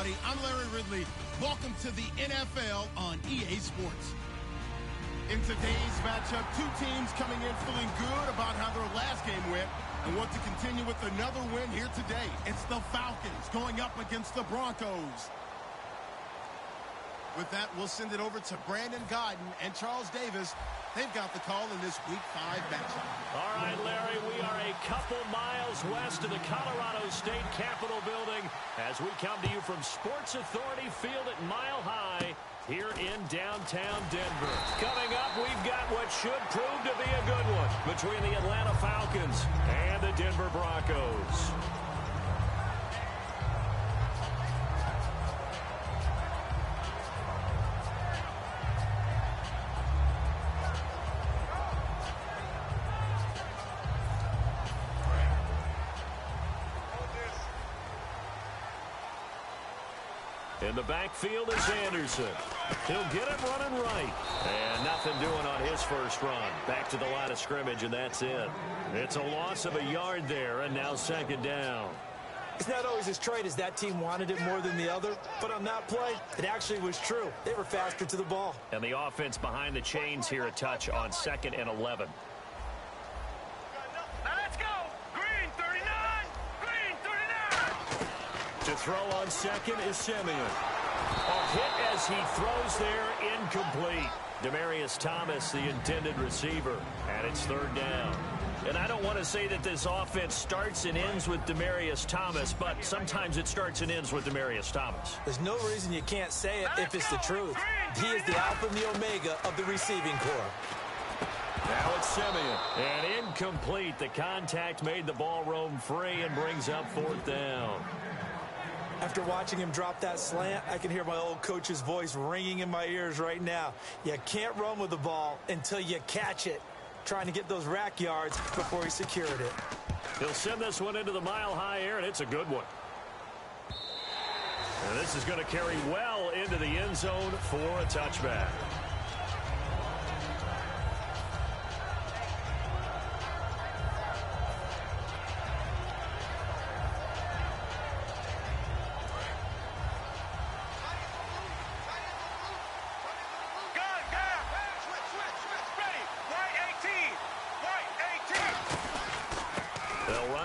everybody. I'm Larry Ridley. Welcome to the NFL on EA Sports. In today's matchup, two teams coming in feeling good about how their last game went and want to continue with another win here today. It's the Falcons going up against the Broncos. With that, we'll send it over to Brandon Godden and Charles Davis. They've got the call in this Week 5 matchup. All right, Larry, we are a couple miles west of the Colorado State Capitol building as we come to you from Sports Authority Field at Mile High here in downtown Denver. Coming up, we've got what should prove to be a good one between the Atlanta Falcons and the Denver Broncos. In the backfield is Anderson. He'll get him running right. And nothing doing on his first run. Back to the line of scrimmage, and that's it. It's a loss of a yard there, and now second down. It's not always as straight as that team wanted it more than the other, but on that play, it actually was true. They were faster to the ball. And the offense behind the chains here a touch on 2nd and 11. To throw on second is Simeon. A hit as he throws there, incomplete. Demaryius Thomas, the intended receiver, and it's third down. And I don't want to say that this offense starts and ends with Demaryius Thomas, but sometimes it starts and ends with Demaryius Thomas. There's no reason you can't say it if it's the truth. He is the alpha and the omega of the receiving corps. Now it's Simeon. And incomplete. The contact made the ball roam free and brings up fourth down. After watching him drop that slant, I can hear my old coach's voice ringing in my ears right now. You can't run with the ball until you catch it. Trying to get those rack yards before he secured it. He'll send this one into the mile-high air, and it's a good one. And this is going to carry well into the end zone for a touchback.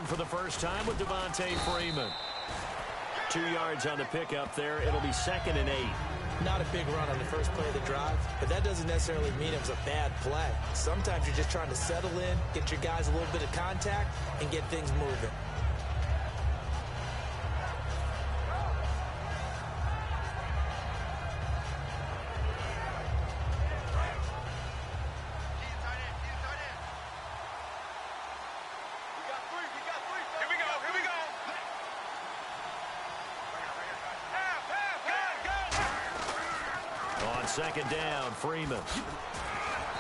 For the first time with Devontae Freeman. 2 yards on the pickup there. It'll be 2nd and 8. Not a big run on the first play of the drive, but that doesn't necessarily mean it was a bad play. Sometimes you're just trying to settle in, get your guys a little bit of contact, and get things moving. Second down, Freeman.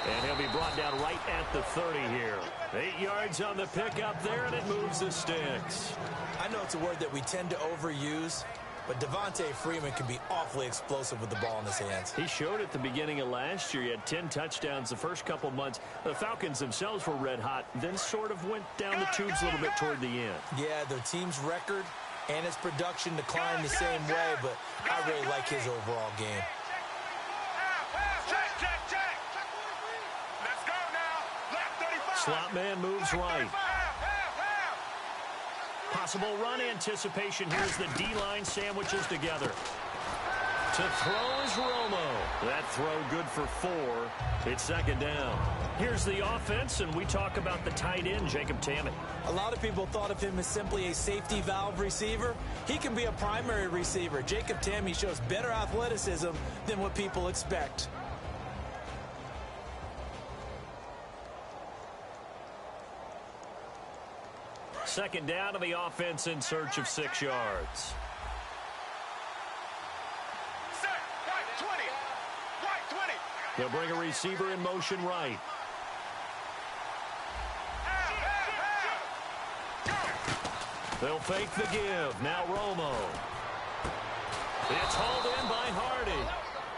And he'll be brought down right at the 30 here. 8 yards on the pickup there, and it moves the sticks. I know it's a word that we tend to overuse, but Devontae Freeman can be awfully explosive with the ball in his hands. He showed at the beginning of last year. He had 10 touchdowns the first couple months. The Falcons themselves were red hot, then sort of went down the tubes a little bit toward the end. Yeah, their team's record and his production declined the same way, but I really like his overall game. Slot man moves right. Possible run anticipation. Here's the D-line sandwiches together. To throw is Romo. That throw good for 4. It's second down. Here's the offense, and we talk about the tight end, Jacob Tamme. A lot of people thought of him as simply a safety valve receiver. He can be a primary receiver. Jacob Tamme shows better athleticism than what people expect. Second down to the offense in search of 6 yards. They'll bring a receiver in motion right. They'll fake the give. Now Romo. It's hauled in by Hardy.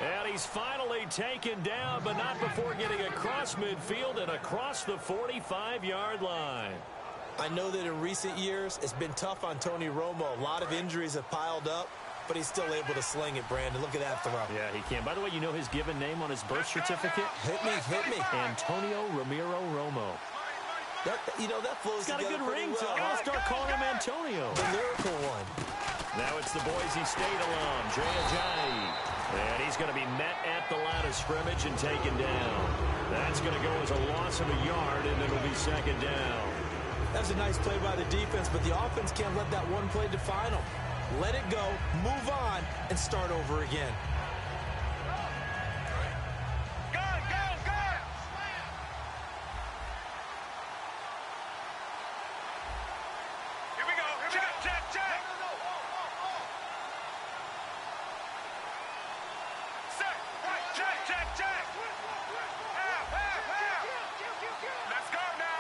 And he's finally taken down, but not before getting across midfield and across the 45-yard line. I know that in recent years, it's been tough on Tony Romo. A lot of injuries have piled up. but he's still able to sling it, Brandon. Look at that throw. Yeah, he can. By the way, you know his given name on his birth certificate? Hit me. Antonio Ramiro Romo. That flows He's got a good ring well. to him. I'll start calling him Antonio. The lyrical one. Now it's the Boise State alum, Jay Ajayi. And he's going to be met at the line of scrimmage and taken down. That's going to go as a loss of a yard, and it'll be second down. That's a nice play by the defense, but the offense can't let that one play define them. Let it go, move on, and start over again.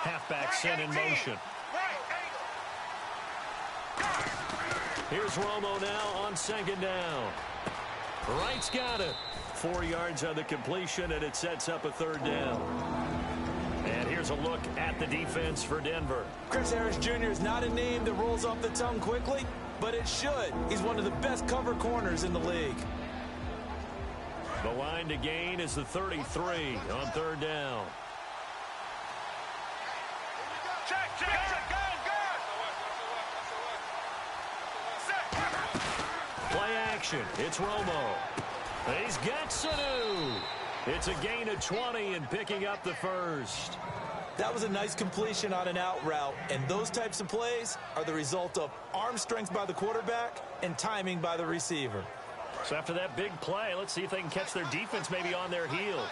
Halfback sent in motion. Here's Romo now on second down. Wright's got it. 4 yards on the completion, and it sets up a third down. And here's a look at the defense for Denver. Chris Harris Jr. is not a name that rolls off the tongue quickly, but it should. He's one of the best cover corners in the league. The line to gain is the 33 on third down. Play action. It's Romo. He's got Sanu. It's a gain of 20 and picking up the first. That was a nice completion on an out route, and those types of plays are the result of arm strength by the quarterback and timing by the receiver. So after that big play, let's see if they can catch their defense maybe on their heels.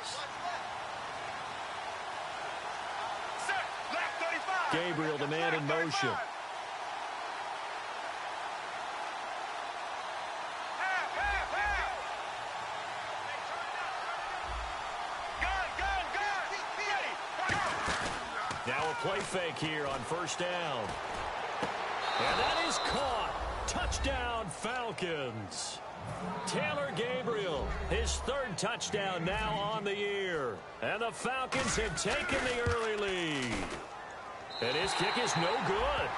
Gabriel, the man in motion. Now a play fake here on first down. And that is caught. Touchdown, Falcons. Taylor Gabriel, his third touchdown now on the year. And the Falcons have taken the early lead. And his kick is no good.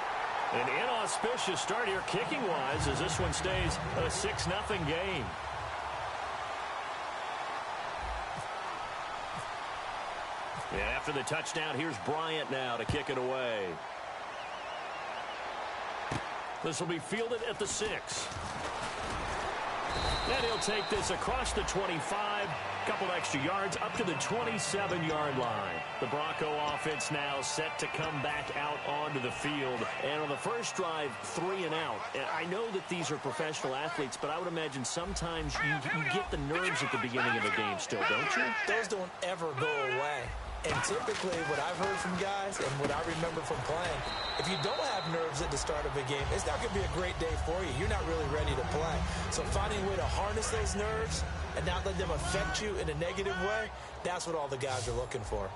An inauspicious start here kicking-wise as this one stays a 6-0 game. And after the touchdown, here's Bryant now to kick it away. This will be fielded at the 6. And he'll take this across the 25, couple extra yards up to the 27-yard line. The Bronco offense now set to come back out onto the field. And on the first drive, 3 and out. And I know that these are professional athletes, but I would imagine sometimes you get the nerves at the beginning of a game still, don't you? Those don't ever go away. And typically what I've heard from guys and what I remember from playing, if you don't have nerves at the start of a game, it's not going to be a great day for you. You're not really ready to play. So finding a way to harness those nerves and not let them affect you in a negative way, that's what all the guys are looking for.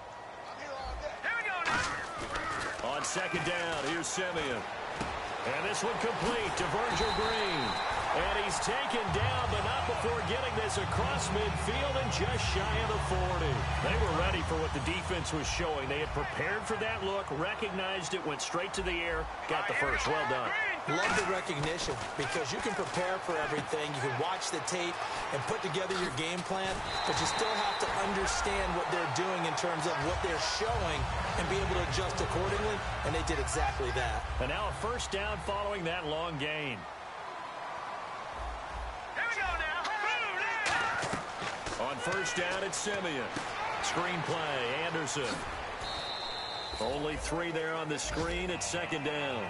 On second down, here's Simeon. And this one complete to Virgil Green. And he's taken down, but not before getting this across midfield and just shy of the 40. They were ready for what the defense was showing. They had prepared for that look, recognized it, went straight to the air, got the first. Well done. Love the recognition because you can prepare for everything. You can watch the tape and put together your game plan, but you still have to understand what they're doing in terms of what they're showing and be able to adjust accordingly, and they did exactly that. And now a first down following that long gain. On first down, it's Simeon. Screen play, Anderson. Only 3 there on the screen at second down.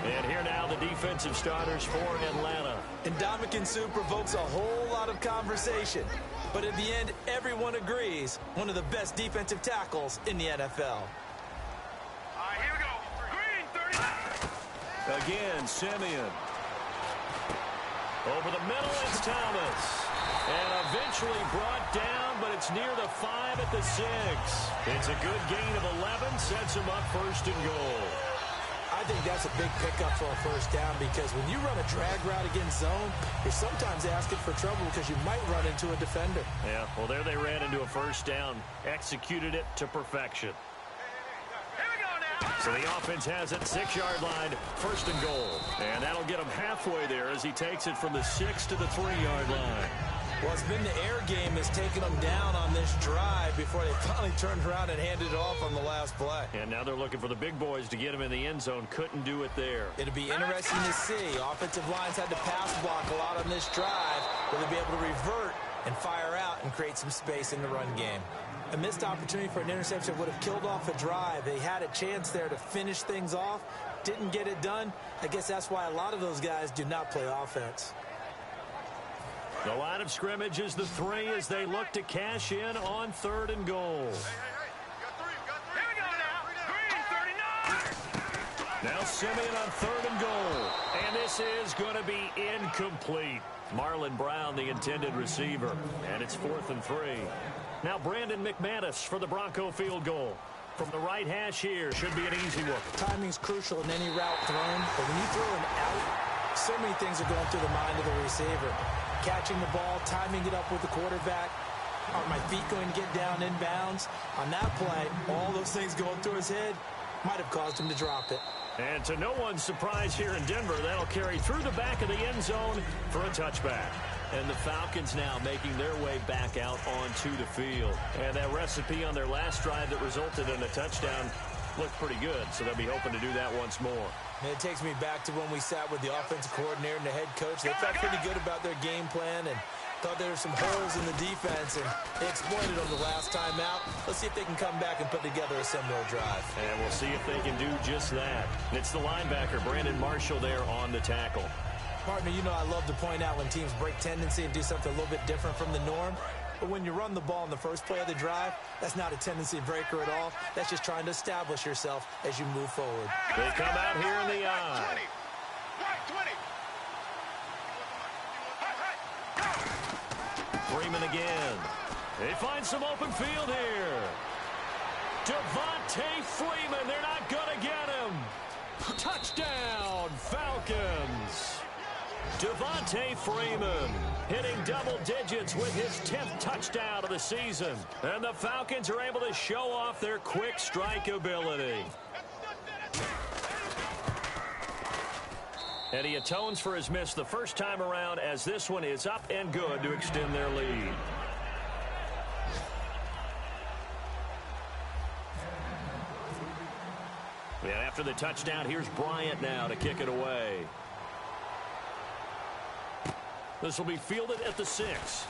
And here now the defensive starters for Atlanta. Ndamukong Suh provokes a whole lot of conversation. But at the end, everyone agrees one of the best defensive tackles in the NFL. Here we go. Green, 30. Again, Simeon. Over the middle, it's Thomas. And eventually brought down, but it's near the 5 at the 6. It's a good gain of 11, sets him up first and goal. I think that's a big pickup for a first down because when you run a drag route against zone, you're sometimes asking for trouble because you might run into a defender. Yeah, well, there they ran into a first down, executed it to perfection. Here we go now. So the offense has it 6-yard line, 1st and goal. And that'll get him halfway there as he takes it from the 6 to the 3-yard line. Well, it's been the air game that's taken them down on this drive before they finally turned around and handed it off on the last play. And now they're looking for the big boys to get him in the end zone. Couldn't do it there. It'll be interesting to see. Offensive lines had to pass block a lot on this drive. Will they be able to revert and fire out and create some space in the run game? A missed opportunity for an interception would have killed off a drive. They had a chance there to finish things off. Didn't get it done. I guess that's why a lot of those guys do not play offense. The line of scrimmage is the 3 as they look to cash in on 3rd and goal. Here we go now. Green 39. Now Simeon on 3rd and goal. And this is going to be incomplete. Marlon Brown, the intended receiver. And it's 4th and 3. Now Brandon McManus for the Bronco field goal. From the right hash here, should be an easy one. Timing's crucial in any route thrown, but when you throw an out, so many things are going through the mind of the receiver. Catching the ball, timing it up with the quarterback. Are my feet going to get down inbounds? On that play, all those things going through his head might have caused him to drop it. And to no one's surprise here in Denver, that'll carry through the back of the end zone for a touchback. And the Falcons now making their way back out onto the field. And that recipe on their last drive that resulted in a touchdown looked pretty good, so they'll be hoping to do that once more. And it takes me back to when we sat with the offensive coordinator and the head coach. They felt pretty good about their game plan and thought there were some holes in the defense, and they exploited them the last time out. Let's see if they can come back and put together a similar drive. And we'll see if they can do just that. It's the linebacker, Brandon Marshall, there on the tackle. Partner, you know I love to point out when teams break tendency and do something a little bit different from the norm. But when you run the ball in the first play of the drive, that's not a tendency breaker at all. That's just trying to establish yourself as you move forward. They come out here in the eye. 20. Freeman again. They find some open field here. Devontae Freeman, they're not going to get him. Touchdown, Falcons. Devontae Freeman hitting double digits with his 10th touchdown of the season. And the Falcons are able to show off their quick strike ability. And he atones for his miss the first time around as this one is up and good to extend their lead. And after the touchdown, here's Bryant now to kick it away. This will be fielded at the 6.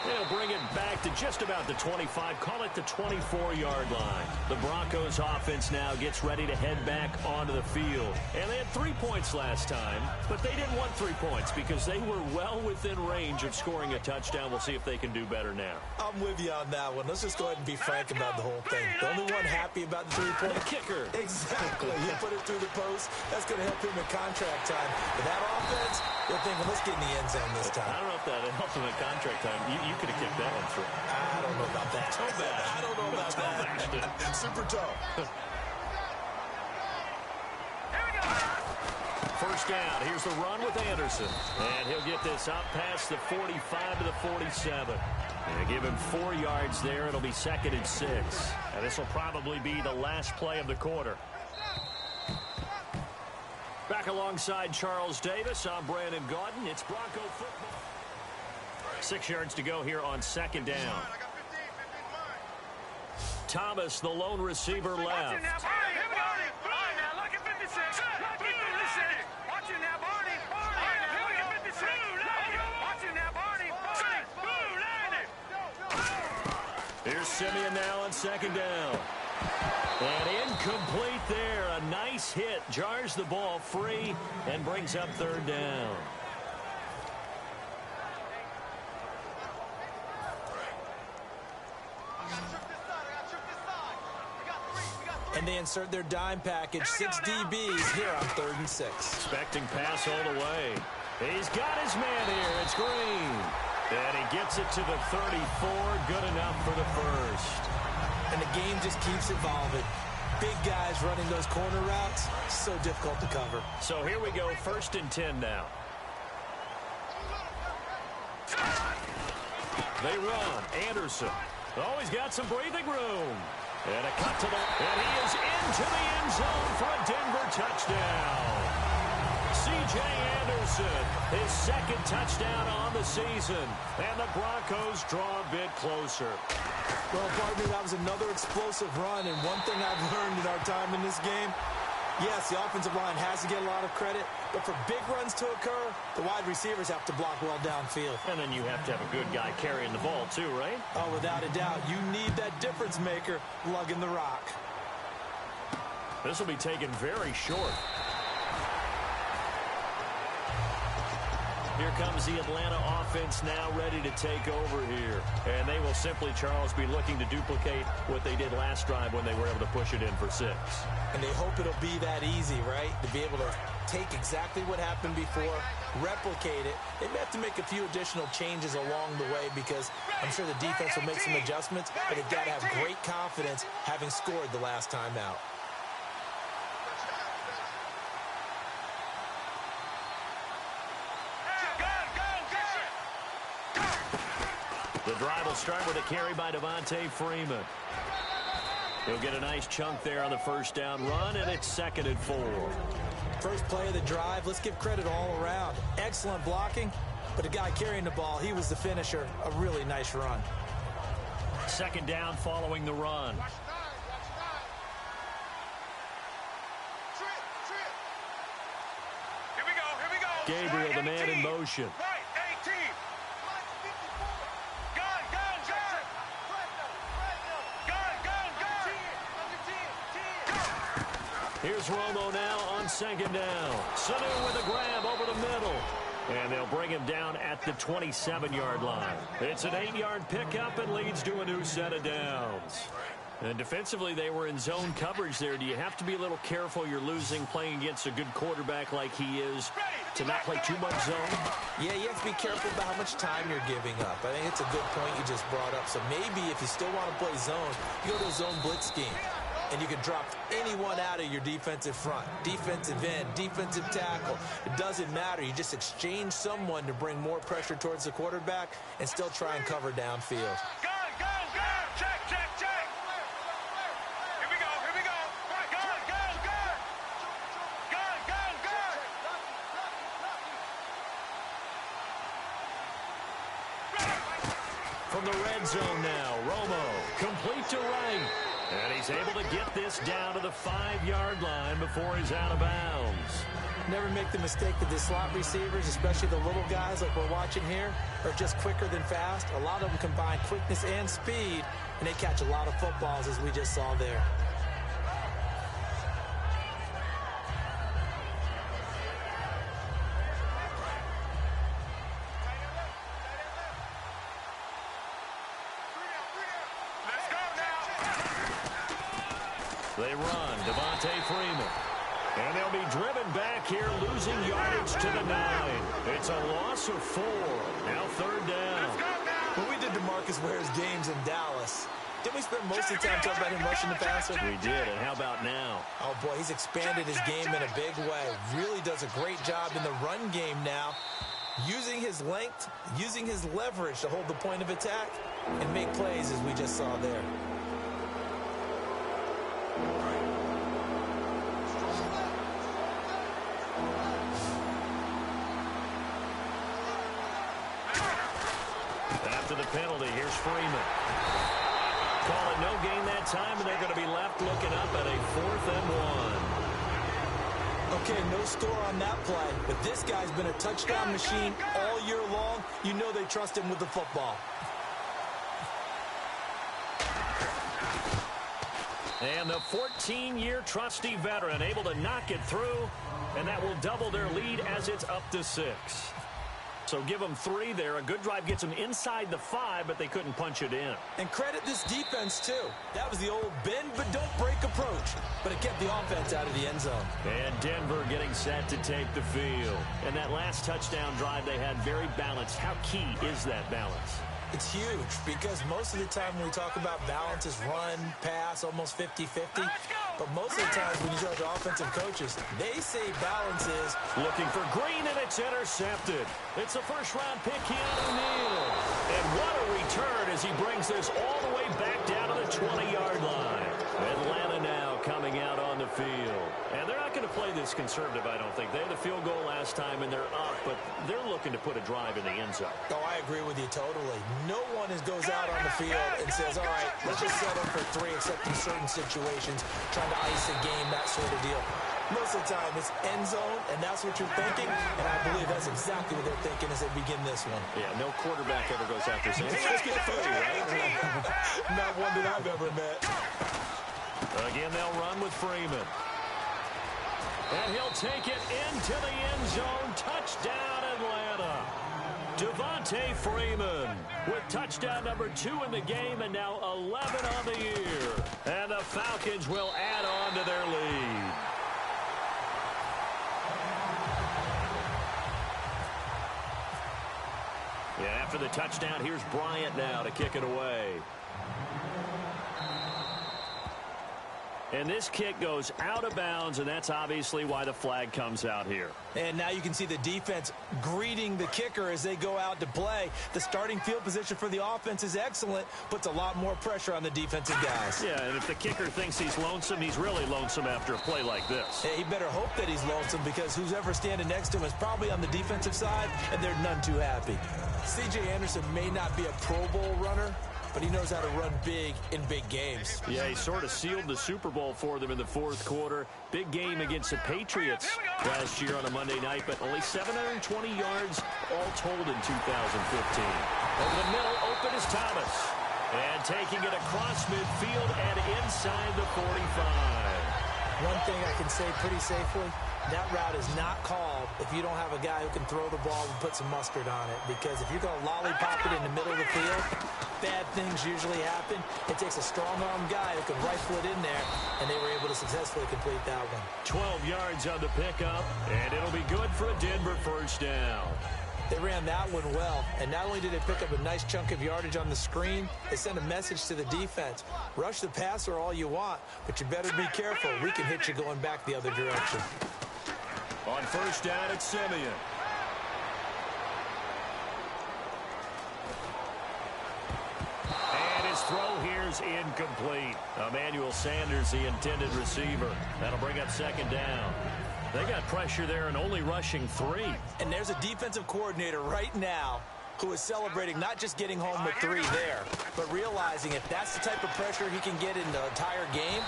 They'll bring it back to just about the 25, call it the 24-yard line. The Broncos offense now gets ready to head back onto the field. And they had 3 points last time, but they didn't want 3 points because they were well within range of scoring a touchdown. We'll see if they can do better now. I'm with you on that one. Let's just go ahead and be frank about the whole thing. The only one happy about the 3-point kicker. Exactly. You put it through the post. That's going to help him in contract time. But that offense, they're thinking, let's get in the end zone this time. I don't know if that helped him in contract time. You could have kicked that one through. I don't know about that. Toe bash. I don't know about that. Super toe. First down. Here's the run with Anderson. And he'll get this up past the 45 to the 47. And give him 4 yards there. It'll be 2nd and 6. And this will probably be the last play of the quarter. Back alongside Charles Davis, I'm Brandon Gaudin. It's Bronco football. 6 yards to go here on 2nd down. Thomas, the lone receiver, left. Here's Simeon now on 2nd down. And incomplete there. A nice hit. Jars the ball free and brings up 3rd down. And they insert their dime package. 6 DBs here on 3rd and 6. Expecting pass all the way. He's got his man here. It's Green. And he gets it to the 34. Good enough for the first. And the game just keeps evolving. Big guys running those corner routes, so difficult to cover. So here we go, 1st and 10 now. They run. Anderson. Always got some breathing room. And a cut to the... And he is into the end zone for a Denver touchdown. C.J. Anderson, his second touchdown on the season. And the Broncos draw a bit closer. Well, partner, that was another explosive run. And one thing I've learned in our time in this game, yes, the offensive line has to get a lot of credit, but for big runs to occur, the wide receivers have to block well downfield. And then you have to have a good guy carrying the ball too, right? Oh, without a doubt. You need that difference maker lugging the rock. This will be taken very short. Here comes the Atlanta offense now ready to take over here. And they will simply, Charles, be looking to duplicate what they did last drive when they were able to push it in for 6. And they hope it'll be that easy, right? To be able to take exactly what happened before, replicate it. They may have to make a few additional changes along the way because I'm sure the defense will make some adjustments, but they've got to have great confidence having scored the last time out. The drive will start with a carry by Devontae Freeman. He'll get a nice chunk there on the first down run, and it's 2nd and 4. First play of the drive, let's give credit all around. Excellent blocking, but the guy carrying the ball, he was the finisher. A really nice run. 2nd down following the run. Here we go. Gabriel, the man in motion. Right, 18. Here's Romo now on 2nd down. Sanu with a grab over the middle. And they'll bring him down at the 27-yard line. It's an 8-yard pickup and leads to a new set of downs. And defensively, they were in zone coverage there. Do you have to be a little careful you're losing playing against a good quarterback like he is to not play too much zone? Yeah, you have to be careful about how much time you're giving up. I think it's a good point you just brought up. So maybe if you still want to play zone, you go to a zone blitz scheme. And you can drop anyone out of your defensive front, defensive end, defensive tackle. It doesn't matter. You just exchange someone to bring more pressure towards the quarterback and still try and cover downfield. Check. Here we go. From the red zone now, Romo complete to right. And he's able to get this down to the 5-yard line before he's out of bounds. Never make the mistake that the slot receivers, especially the little guys like we're watching here, are just quicker than fast. A lot of them combine quickness and speed, and they catch a lot of footballs, as we just saw there. They run, Devontae Freeman. And they'll be driven back here, losing yardage to the 9. It's a loss of 4. Now 3rd down. When we did DeMarcus Ware's games in Dallas, didn't we spend most of the time talking about him rushing the passer? We did, and how about now? Oh, boy, he's expanded his game in a big way. Really does a great job in the run game now, using his length, using his leverage to hold the point of attack and make plays as we just saw there. After the penalty, here's Freeman. Call it no gain that time, and they're going to be left looking up at a 4th and 1. Okay, no score on that play, but this guy's been a touchdown machine all year long. You know they trust him with the football. And the 14-year trusty veteran able to knock it through, and that will double their lead as it's up to 6. So give them 3 there. A good drive gets them inside the 5, but they couldn't punch it in. And credit this defense, too. That was the old bend but don't break approach, but it kept the offense out of the end zone. And Denver getting set to take the field. And that last touchdown drive they had very balanced. How key is that balance? It's huge because most of the time when we talk about balance is run, pass, almost 50-50. But most of the times when you talk to offensive coaches, they say balance is looking for Green, and it's intercepted. It's a first-round pick, Keanu Neal. And what a return as he brings this all the way back down to the 20-yard line. Atlanta now coming out on the field. And they're not going to play this conservative, I don't think. They had the field goal last time, and they're up, but they're looking to put a drive in the end zone. Oh, I agree with you totally. No one goes out on the field and says, all right, let's just settle for 3, except in certain situations, trying to ice a game, that sort of deal. Most of the time, it's end zone, and that's what you're thinking, and I believe that's exactly what they're thinking as they begin this one. Yeah, no quarterback ever goes after saying, let's get food, right? Not one that I've ever met. Again, they'll run with Freeman. And he'll take it into the end zone. Touchdown, Atlanta. Devontae Freeman with touchdown number 2 in the game, and now 11 on the year. And the Falcons will add on to their lead. Yeah, after the touchdown, here's Bryant now to kick it away. And this kick goes out of bounds, and that's obviously why the flag comes out here. And now you can see the defense greeting the kicker as they go out to play. The starting field position for the offense is excellent, puts a lot more pressure on the defensive guys. Yeah, and if the kicker thinks he's lonesome, he's really lonesome after a play like this. Hey, he better hope that he's lonesome, because who's ever standing next to him is probably on the defensive side, and they're none too happy. C.J. Anderson may not be a Pro Bowl runner, but he knows how to run big in big games. Yeah, he sort of sealed the Super Bowl for them in the fourth quarter. Big game against the Patriots last year on a Monday night, but only 720 yards all told in 2015. Over the middle, open is Thomas. And taking it across midfield and inside the 45. One thing I can say pretty safely, that route is not called if you don't have a guy who can throw the ball and put some mustard on it. Because if you're going to lollipop it in the middle of the field, bad things usually happen. It takes a strong-arm guy who can rifle it in there, and they were able to successfully complete that one. 12 yards on the pickup, and it'll be good for a Denver first down. They ran that one well, and not only did they pick up a nice chunk of yardage on the screen, they sent a message to the defense. Rush the passer all you want, but you better be careful. We can hit you going back the other direction. On first down, it's Simeon. And his throw here's incomplete. Emmanuel Sanders, the intended receiver. That'll bring up second down. They got pressure there and only rushing 3. And there's a defensive coordinator right now who is celebrating not just getting home with 3 there, but realizing if that's the type of pressure he can get in the entire game,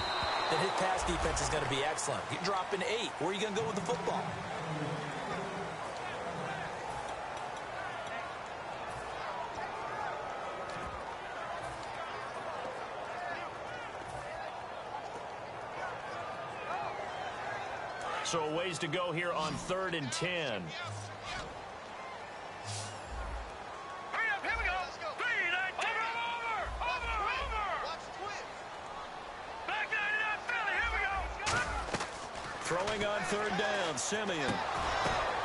then his pass defense is going to be excellent. You're dropping 8. Where are you going to go with the football? So a ways to go here on 3rd and 10. Hurry up, here we go. Let's go. 3, 19. Over. Watch the twins. Back 99, Philly, here we go. Throwing on 3rd down, Simeon.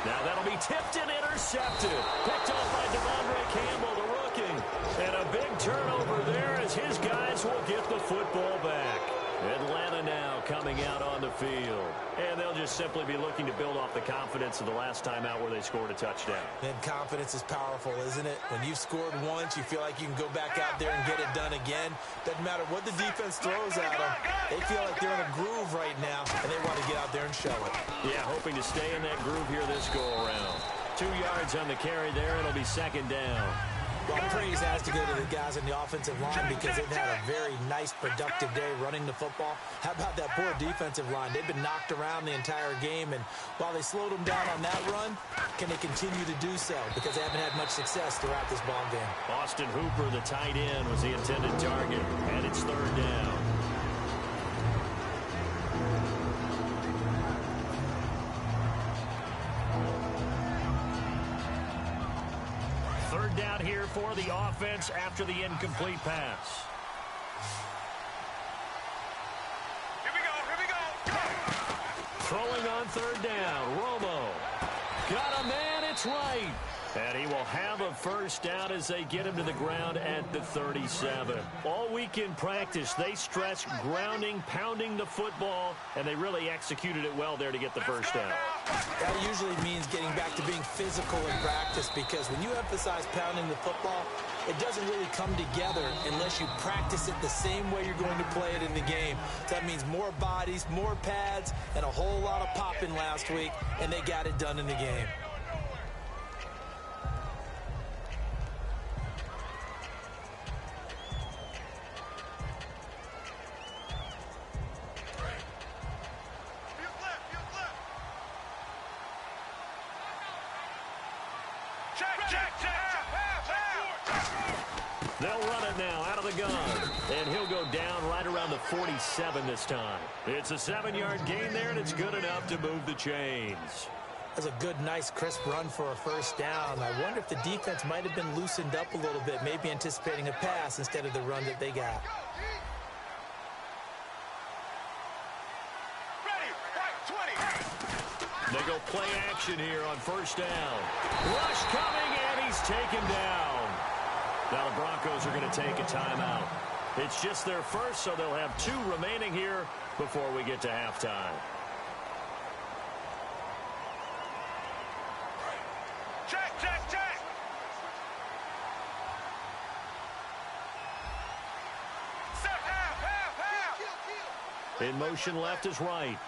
Now that'll be tipped and intercepted. Picked off by Devondre Campbell, the rookie. And a big turnover there as his guys will get the football back. Atlanta now coming out on the field. And they'll just simply be looking to build off the confidence of the last time out where they scored a touchdown. And confidence is powerful, isn't it? When you've scored once, you feel like you can go back out there and get it done again. Doesn't matter what the defense throws at them. They feel like they're in a groove right now, and they want to get out there and show it. Yeah, hoping to stay in that groove here this go-around. 2 yards on the carry there. It'll be second down. Well, praise has to go to the guys on the offensive line because they've had a very nice, productive day running the football. How about that poor defensive line? They've been knocked around the entire game, and while they slowed them down on that run, can they continue to do so? Because they haven't had much success throughout this ball game. Austin Hooper, the tight end, was the intended target, and it's 3rd down. Third down here for the offense after the incomplete pass. Here we go. Throwing on 3rd down, Romo. Got a man, it's right. And he will have a first down as they get him to the ground at the 37. All week in practice, they stressed grounding, pounding the football, and they really executed it well there to get the first down. That usually means getting back to being physical in practice, because when you emphasize pounding the football, it doesn't really come together unless you practice it the same way you're going to play it in the game. So that means more bodies, more pads, and a whole lot of popping last week, and they got it done in the game. They'll run it now out of the gun, and he'll go down right around the 47 this time. It's a 7-yard gain there, and it's good enough to move the chains. That's a good, nice, crisp run for a first down. I wonder if the defense might have been loosened up a little bit, maybe anticipating a pass instead of the run that they got. They go play action here on first down. Rush coming, and he's taken down. Now the Broncos are going to take a timeout. It's just their first, so they'll have 2 remaining here before we get to halftime. Check, check, check. Set, half. In motion left is right.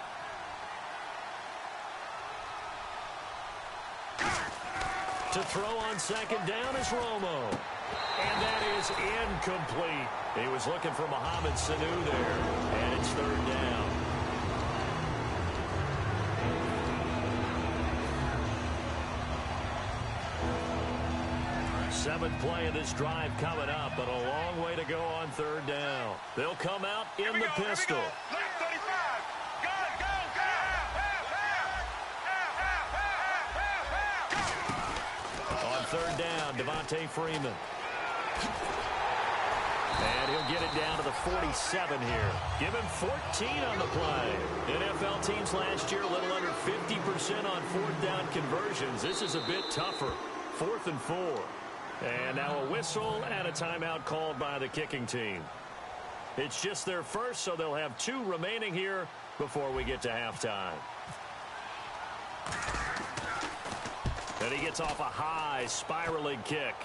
To throw on second down is Romo. And that is incomplete. He was looking for Mohamed Sanu there. And it's third down. Seventh play of this drive coming up, but a long way to go on third down. They'll come out in the pistol. Left 35. Gun, go, go. Half. On third down, Devontae Freeman. And he'll get it down to the 47 here. Give him 14 on the play. NFL teams last year a little under 50% on fourth down conversions. This is a bit tougher. 4th and 4. And now a whistle and a timeout called by the kicking team. It's just their first, so they'll have 2 remaining here before we get to halftime. And he gets off a high spiraling kick.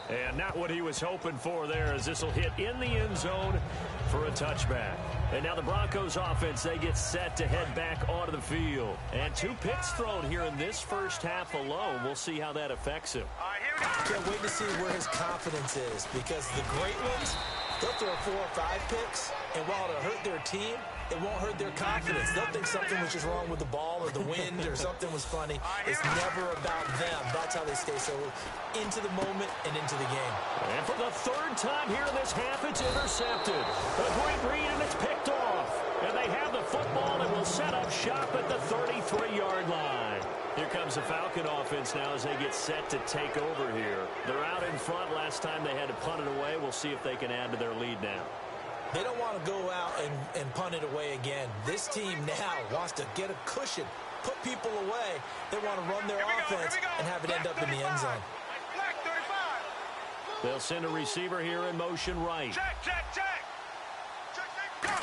And not what he was hoping for there, as this will hit in the end zone for a touchback. And now the Broncos offense, they get set to head back onto the field. And 2 picks thrown here in this first half alone. We'll see how that affects him. All right, here we go. Can't wait to see where his confidence is, because the great ones, they'll throw 4 or 5 picks, and while it'll hurt their team, it won't hurt their confidence. They'll think something was just wrong with the ball or the wind or something was funny. It's never about them. That's how they stay so into the moment and into the game. And for the 3rd time here in this half, it's intercepted. A great read, and it's picked off. And they have the football and will set up shop at the 33-yard line. Here comes the Falcon offense now as they get set to take over here. They're out in front. Last time they had to punt it away. We'll see if they can add to their lead now. They don't want to go out and punt it away again. This team now wants to get a cushion, put people away. They want to run their offense and have it end up in the end zone. Black 35. They'll send a receiver here in motion right. Check, check, check. Check, check, go.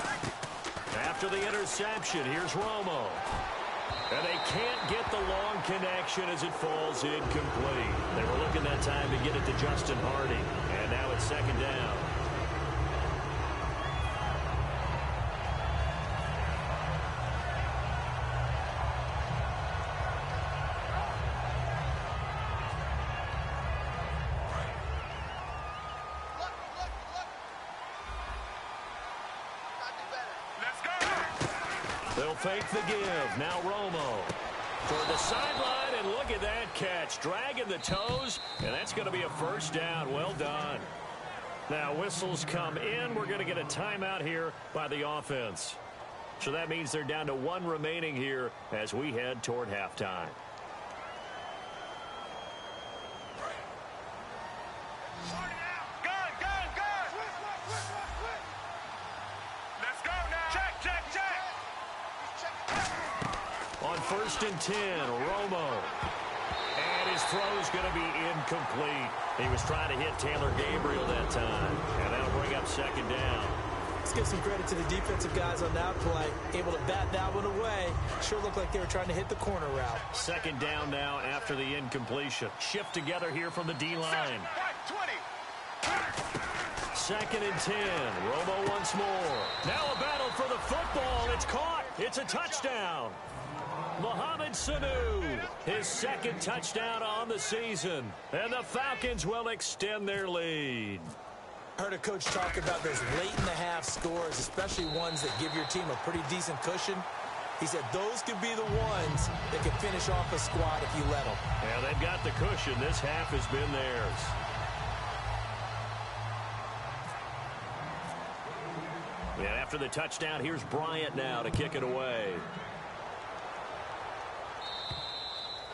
After the interception, here's Romo. And they can't get the long connection as it falls incomplete. They were looking that time to get it to Justin Harding. And now it's second down. They'll fake the give. Now Romo toward the sideline, and look at that catch. Dragging the toes, and that's going to be a first down. Well done. Now whistles come in. We're going to get a timeout here by the offense. So that means they're down to 1 remaining here as we head toward halftime. On 1st and 10, Romo. throw's going to be incomplete. He was trying to hit Taylor Gabriel that time, and that'll bring up second down. Let's give some credit to the defensive guys on that play. Able to bat that one away. Sure looked like they were trying to hit the corner route. Second down now after the incompletion. Shift together here from the D-line. Second and 10. Romo once more. Now a battle for the football. It's caught. It's a touchdown. Mohamed Sanu, his second touchdown on the season. And the Falcons will extend their lead. Heard a coach talk about those late-in-the-half scores, especially ones that give your team a pretty decent cushion. He said those could be the ones that can finish off a squad if you let them. Yeah, they've got the cushion. This half has been theirs. And after the touchdown, here's Bryant now to kick it away.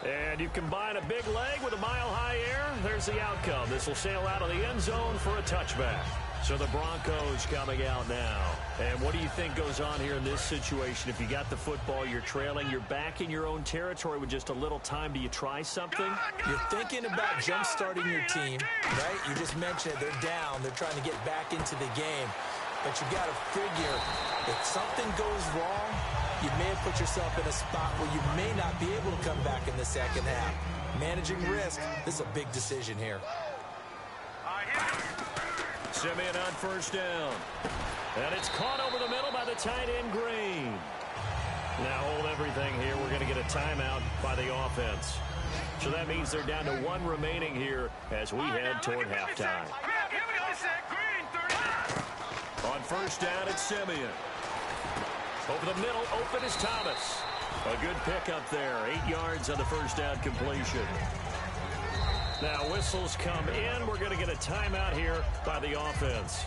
And you combine a big leg with a mile-high air, there's the outcome. This will sail out of the end zone for a touchback. So the Broncos coming out now. And what do you think goes on here in this situation? If you got the football, you're trailing, you're back in your own territory with just a little time. Do you try something? You're thinking about jump-starting your team, right? You just mentioned it. They're down. They're trying to get back into the game. But you got to figure, if something goes wrong, you may have put yourself in a spot where you may not be able to come back in the second half. Managing risk, this is a big decision here. Simeon on first down. And it's caught over the middle by the tight end, Green. Now hold everything here. We're going to get a timeout by the offense. So that means they're down to one remaining here as we head toward halftime. On first down, it's Simeon. Over the middle, open is Thomas. A good pickup there. 8 yards on the first down completion. Now whistles come in. We're going to get a timeout here by the offense.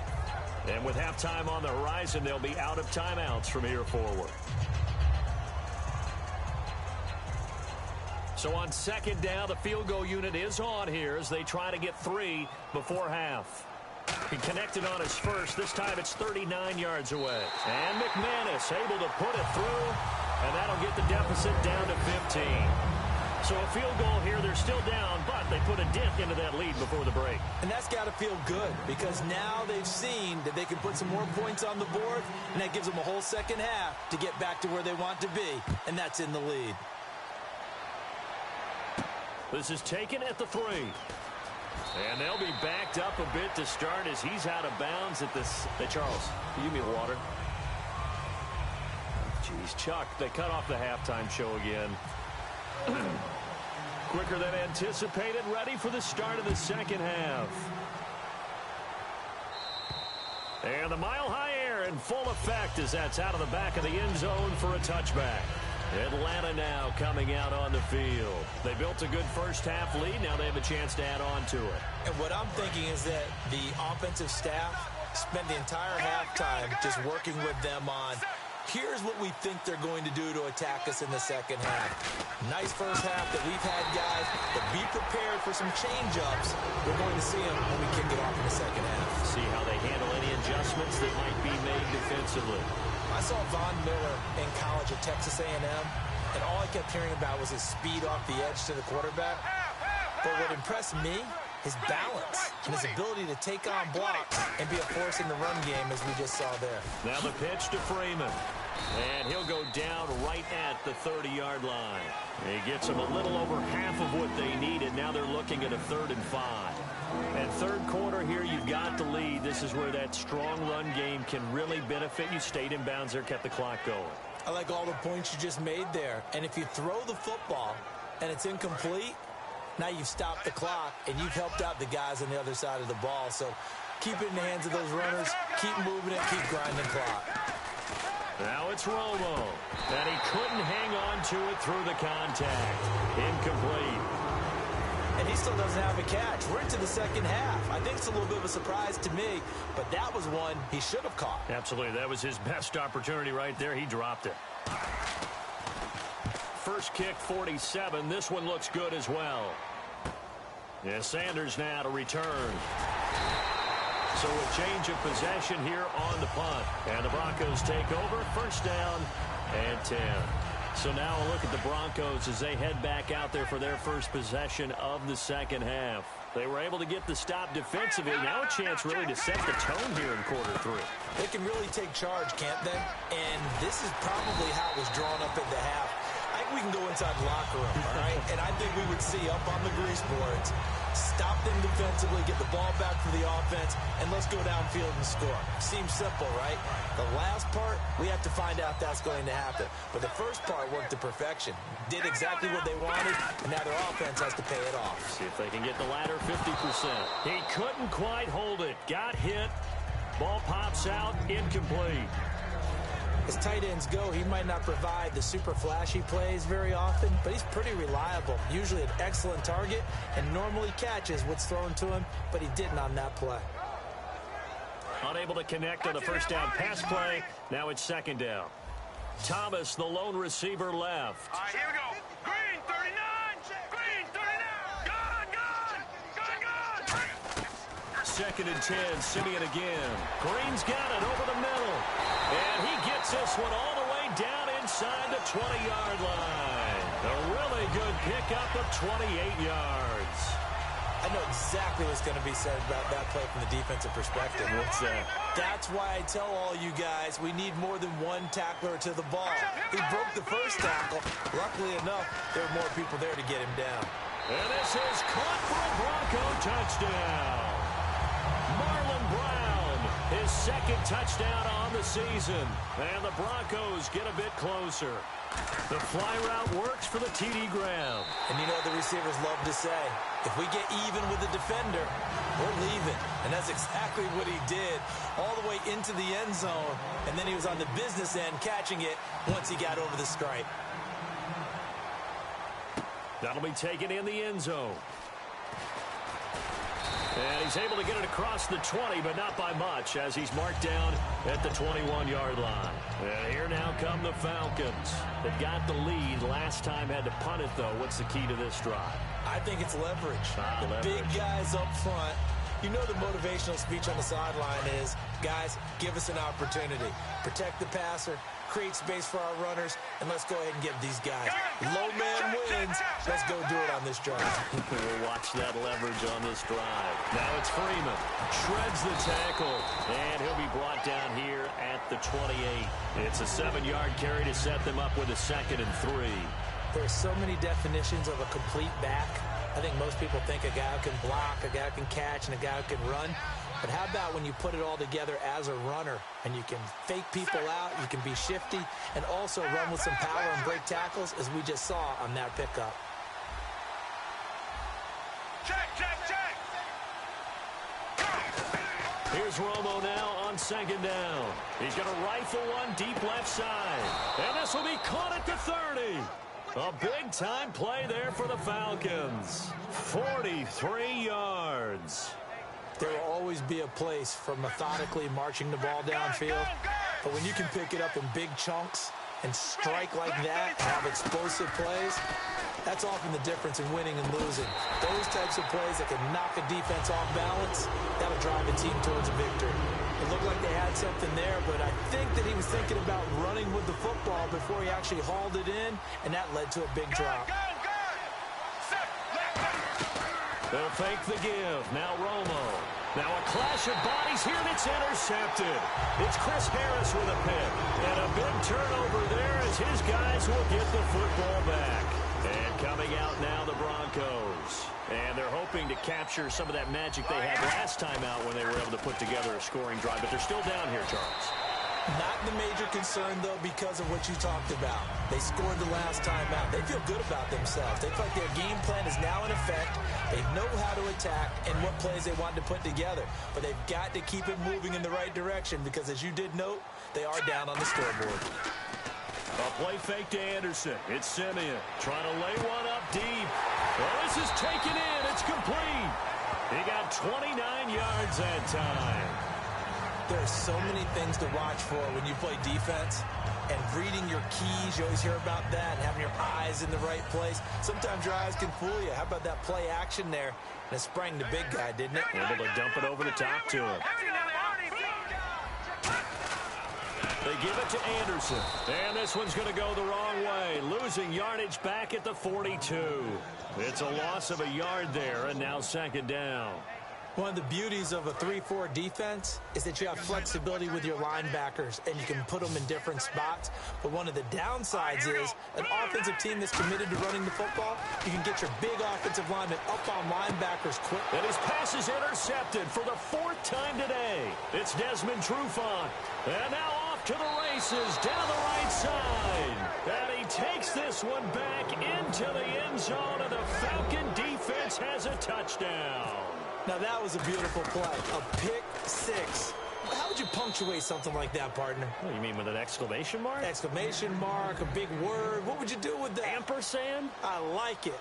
And with halftime on the horizon, they'll be out of timeouts from here forward. So on second down, the field goal unit is on here as they try to get 3 before half. He connected on his first. This time it's 39 yards away. And McManus able to put it through, and that'll get the deficit down to 15. So a field goal here. They're still down, but they put a dent into that lead before the break. And that's got to feel good because now they've seen that they can put some more points on the board, and that gives them a whole second half to get back to where they want to be, and that's in the lead. This is taken at the 3. And they'll be backed up a bit to start as he's out of bounds at this. Hey, Charles, can you give me water? Jeez, Chuck, they cut off the halftime show again. Quicker than anticipated, ready for the start of the second half. And the mile-high air in full effect as that's out of the back of the end zone for a touchback. Atlanta now coming out on the field. They built a good first half lead. Now they have a chance to add on to it. And what I'm thinking is that the offensive staff spent the entire halftime just working with them on, here's what we think they're going to do to attack us in the second half. Nice first half that we've had, guys, but be prepared for some change-ups. We're going to see them when we kick it off in the second half. See how they handle any adjustments that might be made defensively. I saw Von Miller in college at Texas A&M, and all I kept hearing about was his speed off the edge to the quarterback. But what impressed me, his balance and his ability to take on blocks and be a force in the run game, as we just saw there. Now the pitch to Freeman. And he'll go down right at the 30-yard line. He gets them a little over half of what they needed. Now they're looking at a 3rd and 5. And third quarter here, you've got the lead. This is where that strong run game can really benefit you. Stayed in bounds there, kept the clock going. I like all the points you just made there. And if you throw the football and it's incomplete, now you've stopped the clock and you've helped out the guys on the other side of the ball. So keep it in the hands of those runners. Keep moving it. Keep grinding clock. Now it's Romo. And he couldn't hang on to it through the contact. Incomplete. And he still doesn't have a catch. We're into the second half. I think it's a little bit of a surprise to me, but that was one he should have caught. Absolutely. That was his best opportunity right there. He dropped it. First kick, 47. This one looks good as well. Yeah, Sanders now to return. So a change of possession here on the punt. And the Broncos take over. First down and 10. So now a look at the Broncos as they head back out there for their first possession of the second half. They were able to get the stop defensively. Now a chance really to set the tone here in quarter three. They can really take charge, can't they? And this is probably how it was drawn up at the half. I think we can go inside the locker room, all right? And I think we would see up on the grease boards, stop them defensively, get the ball back for the offense, and let's go downfield and score. Seems simple, right? The last part, we have to find out that's going to happen. But the first part worked to perfection. Did exactly what they wanted, and now their offense has to pay it off. See if they can get the latter 50%. He couldn't quite hold it. Got hit. Ball pops out. Incomplete. As tight ends go, he might not provide the super flashy plays very often, but he's pretty reliable. Usually an excellent target and normally catches what's thrown to him, but he didn't on that play. Unable to connect on the first down pass play. Now it's second down. Thomas, the lone receiver, left. All right, here we go. Green, 39. Green, 39. Gone. Second and 10, Simeon again. Green's got it over the middle. And he gets this one all the way down inside the 20-yard line. A really good pickup of 28 yards. I know exactly what's going to be said about that play from the defensive perspective. What's that? That's why I tell all you guys we need more than one tackler to the ball. He broke the first tackle. Luckily enough, there were more people there to get him down. And this is caught for a Bronco touchdown. Marlon Brown, his second touchdown on the season. And the Broncos get a bit closer. The fly route works for the TD Graham. And you know the receivers love to say, if we get even with the defender, we're leaving. And that's exactly what he did all the way into the end zone. And then he was on the business end catching it once he got over the stripe. That'll be taken in the end zone. And he's able to get it across the 20, but not by much, as he's marked down at the 21-yard line. And here now come the Falcons. They got the lead last time, had to punt it, though. What's the key to this drive? I think it's leverage. The big guys up front. You know the motivational speech on the sideline is, guys, give us an opportunity. Protect the passer, create space for our runners, and let's go ahead and get these guys. Low man wins. Let's go do it on this drive. We'll watch that leverage on this drive. Now it's Freeman. Shreds the tackle. And he'll be brought down here at the 28. It's a 7-yard carry to set them up with a 2nd and 3. There are so many definitions of a complete back. I think most people think a guy who can block, a guy who can catch, and a guy who can run. But how about when you put it all together as a runner and you can fake people out, you can be shifty, and also run with some power and break tackles, as we just saw on that pickup. Check. Here's Romo now on 2nd down. He's going to rifle one deep left side. And this will be caught at the 30. A big-time play there for the Falcons. 43 yards. There will always be a place for methodically marching the ball downfield. But when you can pick it up in big chunks and strike like that and have explosive plays, that's often the difference in winning and losing. Those types of plays that can knock a defense off balance, that'll drive a team towards a victory. It looked like they had something there, but I think that he was thinking about running with the football before he actually hauled it in, and that led to a big drop. They'll fake the give. Now Romo. Now a clash of bodies here, and it's intercepted. It's Chris Harris with a pick. And a big turnover there as his guys will get the football back. And coming out now, the Broncos. And they're hoping to capture some of that magic they had last time out when they were able to put together a scoring drive. But they're still down here, Charles. Not the major concern, though, because of what you talked about. They scored the last time out. They feel good about themselves. They feel like their game plan is now in effect. They know how to attack and what plays they want to put together. But they've got to keep it moving in the right direction because, as you did note, they are down on the scoreboard. A play fake to Anderson. It's Simeon trying to lay one up deep. Well, this is taken in. It's complete. He got 29 yards that time. There are so many things to watch for when you play defense. And reading your keys, you always hear about that, and having your eyes in the right place. Sometimes your eyes can fool you. How about that play action there? And it sprang the big guy, didn't it? Able to dump it over the top to him. They give it to Anderson. And this one's going to go the wrong way. Losing yardage back at the 42. It's a loss of a yard there, and now second down. One of the beauties of a 3-4 defense is that you have flexibility with your linebackers, and you can put them in different spots. But one of the downsides is an offensive team that's committed to running the football, you can get your big offensive linemen up on linebackers quick. And his pass is intercepted for the 4th time today. It's Desmond Trufant. And now off to the races down the right side. And he takes this one back into the end zone, and the Falcon defense has a touchdown. Now, that was a beautiful play. A pick six. How would you punctuate something like that, partner? What, you mean with an exclamation mark? Exclamation mark, a big word. What would you do with that? Ampersand? I like it.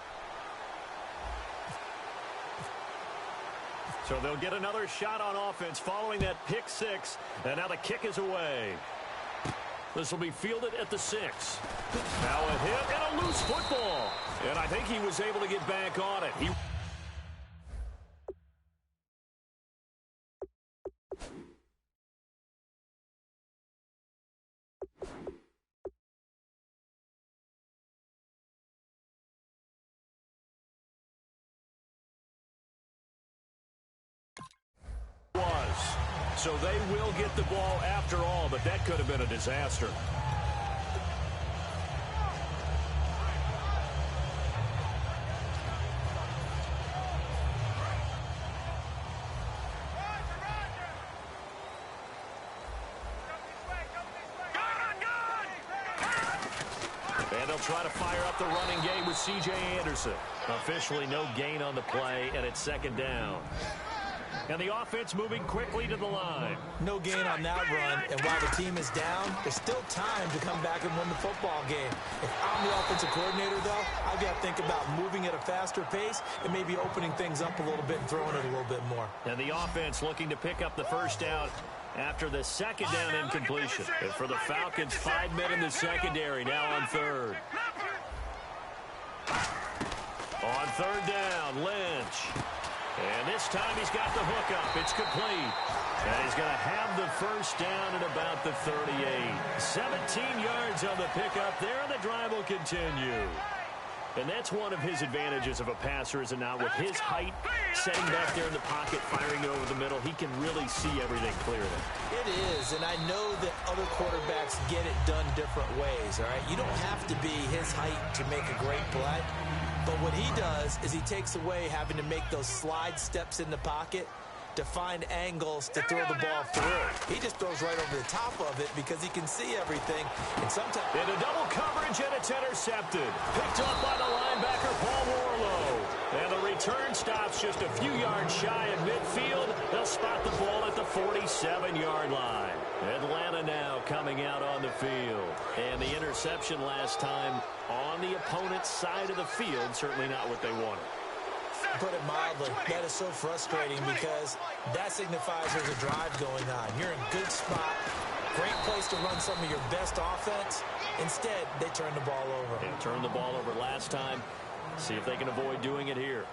So they'll get another shot on offense following that pick six. And now the kick is away. This will be fielded at the 6. Now a hit and a loose football. And I think he was able to get back on it. He So they will get the ball after all, but that could have been a disaster. And they'll try to fire up the running game with C.J. Anderson. Officially no gain on the play, and it's second down. And the offense moving quickly to the line. No gain on that run, and while the team is down, there's still time to come back and win the football game. If I'm the offensive coordinator, though, I've got to think about moving at a faster pace and maybe opening things up a little bit and throwing it a little bit more. And the offense looking to pick up the first down after the second down incompletion. And for the Falcons, 5 men in the secondary, now on third. On third down, Lynch. And this time he's got the hook up. It's complete. And he's going to have the first down at about the 38. 17 yards on the pickup there, and the drive will continue. And that's one of his advantages of a passer, is it not? With his height, setting back there in the pocket, firing over the middle, he can really see everything clearly. It is, and I know that other quarterbacks get it done different ways, all right? You don't have to be his height to make a great play. But what he does is he takes away having to make those slide steps in the pocket to find angles to throw the ball through. He just throws right over the top of it because he can see everything. And sometimes into double coverage, and it's intercepted. Picked up by the linebacker, Paul Warlow. And the return stops just a few yards shy of midfield. They'll spot the ball at the 47-yard line. Atlanta now coming out on the field. And the interception last time on the opponent's side of the field, certainly not what they wanted. Put it mildly, that is so frustrating because that signifies there's a drive going on. You're in a good spot, great place to run some of your best offense. Instead, they turn the ball over. They turned the ball over last time. See if they can avoid doing it here.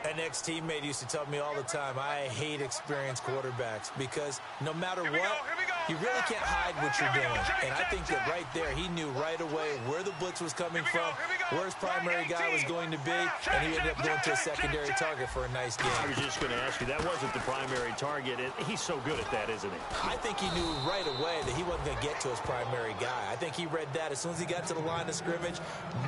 An ex-teammate used to tell me all the time, I hate experienced quarterbacks because no matter what, you really can't hide what you're doing. And I think that right there, he knew right away where the blitz was coming from, where his primary guy was going to be, and he ended up going to a secondary target for a nice game. I was just going to ask you, that wasn't the primary target. He's so good at that, isn't he? I think he knew right away that he wasn't going to get to his primary guy. I think he read that as soon as he got to the line of scrimmage,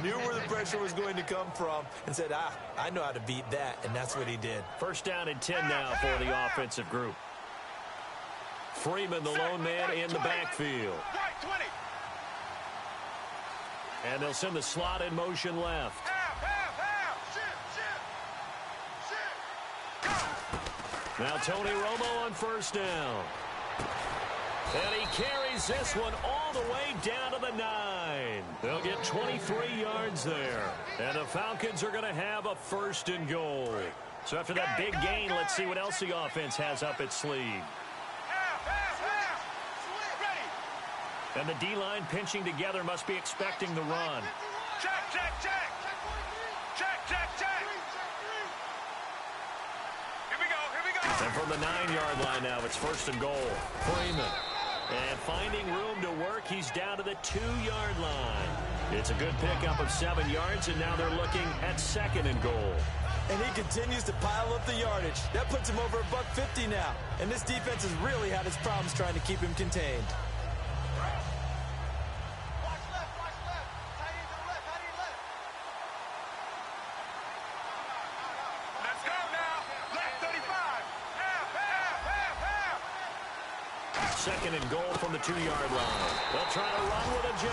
knew where the pressure was going to come from, and said, I know how to beat that, and that's what he did. First down and 10 now for the offensive group. Freeman, the lone man in the backfield. And they'll send the slot in motion left. Now Tony Romo on first down. And he carries this one all the way down to the 9. They'll get 23 yards there. And the Falcons are going to have a first and goal. So after that big gain, let's see what else the offense has up its sleeve. And the D-line pinching together, must be expecting the run. Check, check, check. Check, check, check. Here we go, here we go. And from the 9-yard line now, it's first and goal. Freeman. And finding room to work, he's down to the 2-yard line. It's a good pickup of 7 yards, and now they're looking at 2nd and goal. And he continues to pile up the yardage. That puts him over $150 now. And this defense has really had its problems trying to keep him contained. Watch left, watch left. Tight end to the left, tight end left. Let's go now. Left 35. Half. 2nd and goal from the 2-yard line. They'll try to run with a J.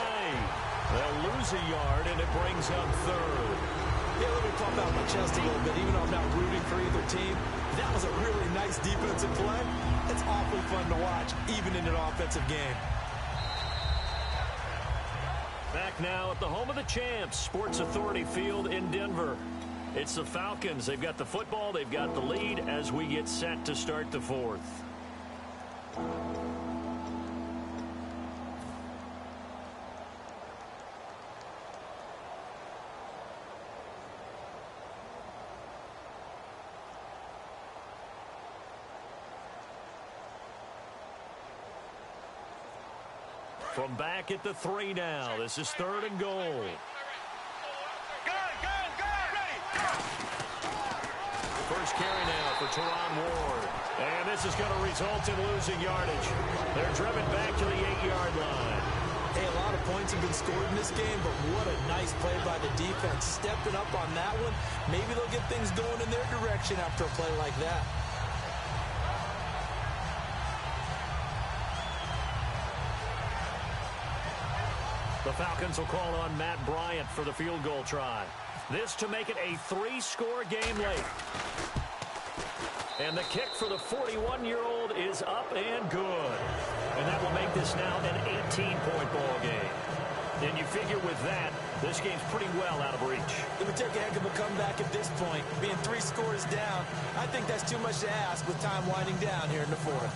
They'll lose a yard, and it brings up 3rd. Yeah, let me pump out my chest a little bit, even though I'm not rooting for either team. That was a really nice defensive play. It's awfully fun to watch, even in an offensive game. Back now at the home of the champs, Sports Authority Field in Denver. It's the Falcons. They've got the football. They've got the lead as we get set to start the 4th. From back at the 3 now. This is 3rd and goal. Gun, ready. First carry now for Teron Ward. And this is going to result in losing yardage. They're driven back to the 8-yard line. Hey, a lot of points have been scored in this game, but what a nice play by the defense. Stepping up on that one. Maybe they'll get things going in their direction after a play like that. The Falcons will call on Matt Bryant for the field goal try. This to make it a 3-score game late. And the kick for the 41-year-old is up and good. And that will make this now an 18-point ball game. And you figure with that, this game's pretty well out of reach. It would take a heck of a comeback at this point. Being 3 scores down, I think that's too much to ask with time winding down here in the 4th.